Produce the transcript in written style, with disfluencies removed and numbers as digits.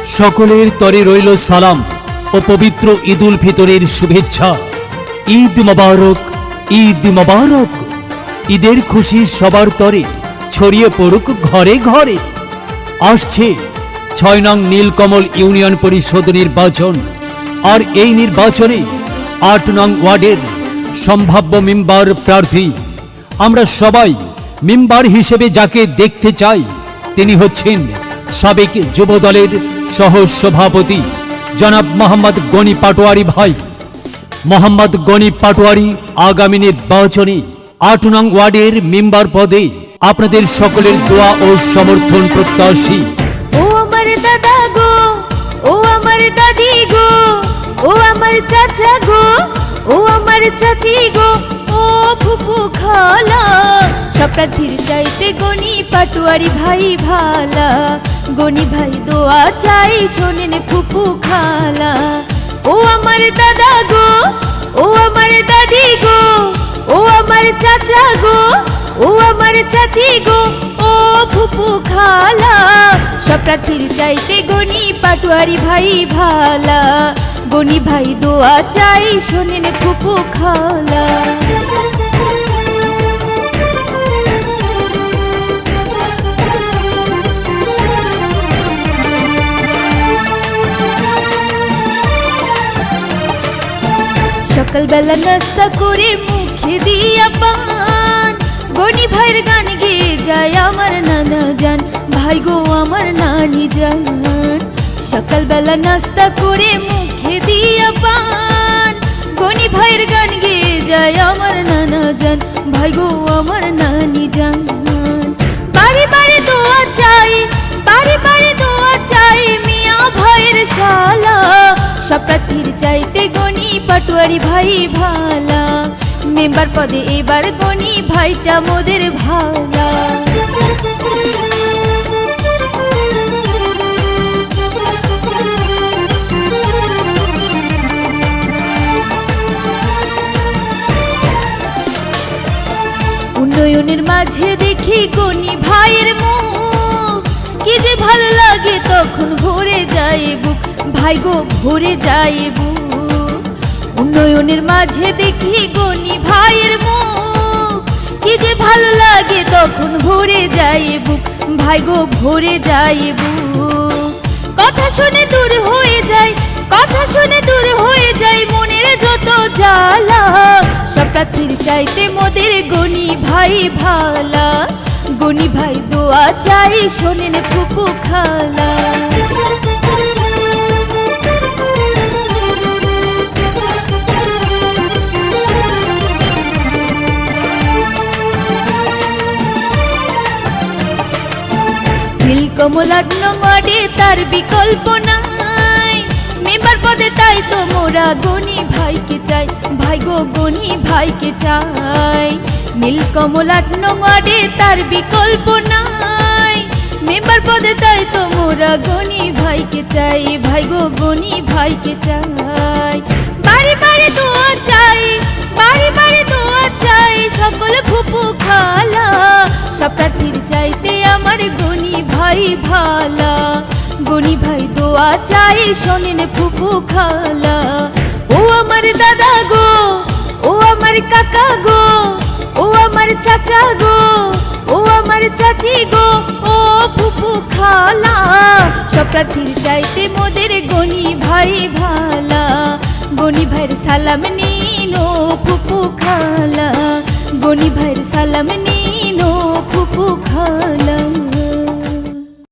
সকলের তরে রইল সালাম ও পবিত্র ঈদুল ফিতরের শুভেচ্ছা। ঈদ মোবারক, ঈদ মোবারক। ঈদের খুশি সবার তরে ছড়িয়ে পড়ুক ঘরে ঘরে। আসছে ৬ নং নীলকমল ইউনিয়ন পরিষদ নির্বাচন। আর এই নির্বাচনে ৮ নং ওয়ার্ডের সম্ভাব্য মেম্বার প্রার্থী আমরা সবাই মেম্বার হিসেবে যাকে দেখতে চাই তিনি হচ্ছেন সাবেক যুবদলের সহ সভাপতি জনাব মোহাম্মদ গনি পাটোয়ারি ভাই। মোহাম্মদ গনি পাটোয়ারি আগামী নির্বাচনে ৮ নং ওয়ার্ডের মেম্বার পদে আপনাদের সকলের দোয়া ও সমর্থন প্রত্যাশী। ও আমার দাদা গো, ও আমার দাদি গো, ও আমার চাচা গো, ও আমার চাচি গো, ও ফুফু খালা, সব প্রার্থীর চাইতে গনি পাটোয়ারি ভাই ভালা। গনি ভাই দোয়া চাই শোনেন ফুফু খালা। ও আমার দাদা গো, ও আমার দাদি গো, ও আমার চাচা গো, ও আমার চাচি গো, ও ফুফু খালা, সব প্রার্থীর চাইতে গনি পাটোয়ারি ভাই ভালা। গনি ভাই দোয়া চাই শোনেন ফুফু খালা। সকালবেলা নাস্তা করে মুখে দিয়া পান, গনি ভাইয়ের গান গেয়ে যায় আমার নানা জান, ভাই গো আমার নানি জান। সকালবেলা নাস্তা করে মুখে দিয়া পান, গনি ভাইয়ের গান গেয়ে যায় আমার নানা জান, ভাই গো আমার নানি জান। বাড়ি বাড়ি দোয়া চাই, বাড়ি বাড়ি দোয়া চাই মিয়া ভাইয়ের শালা, সব প্রার্থীর চাইতে গনি পাটোয়ারি ভাই ভালা। মেম্বার পদে এবার গনি ভাইটা মোদের ভালা। উন্নয়নের মাঝে দেখি গনি ভাইয়ের মুখ, কি যে ভালো লাগে তখন ভরে যায় বুক, ভাই গো ভরে যায় বুক। উন্নয়নের মাঝে দেখি গনি ভাইয়ের মুখ, কি যে ভালো লাগে তখন ভরে যায় বুক, ভাই গো ভরে যায় বুক। কথা শুনে দূর হয়ে যায়, কথা শুনে দূর হয়ে যায় মনের যত জ্বালা, সব প্রার্থীর চাইতে মোদের গনি ভাই ভালা। গনি ভাই দোয়া চাই শোনেন ফুফু খালা। নীলকমল ৮ নং ওয়ার্ডে তার বিকল্প নাই, মেম্বার পদে তাই তো মোরা গনি ভাইকে চাই, ভাই গো গনি ভাইকে চাই। নীলকমল ৮ নং ওয়ার্ডে তার বিকল্প নাই, মেম্বার পদে তাই তো মোরা গনি ভাইকে চাই, ভাই গো গনি ভাইকে চাই। বাড়ি বাড়ি দোয়া চাই, বাড়ি বাড়ি দোয়া চাই সকল ফুফু খালা, সব প্রার্থীর চাইতে আমার গনি ভাই ভালা। গনি ভাই দোয়া চাই শোনেন ফুফু খালা। ও আমার দাদা গো, ও আমার কাকা গো, ও আমার চাচা গো, ও আমার চাচি গো, ও ফুফু খালা, সব প্রার্থীর চাইতে মোদের গনি ভাই ভালা। গনি ভাইয়ের সালাম নিনো ফুফু খালা, গনি ভাইয়ের সালাম নিনো ফুফু খালা।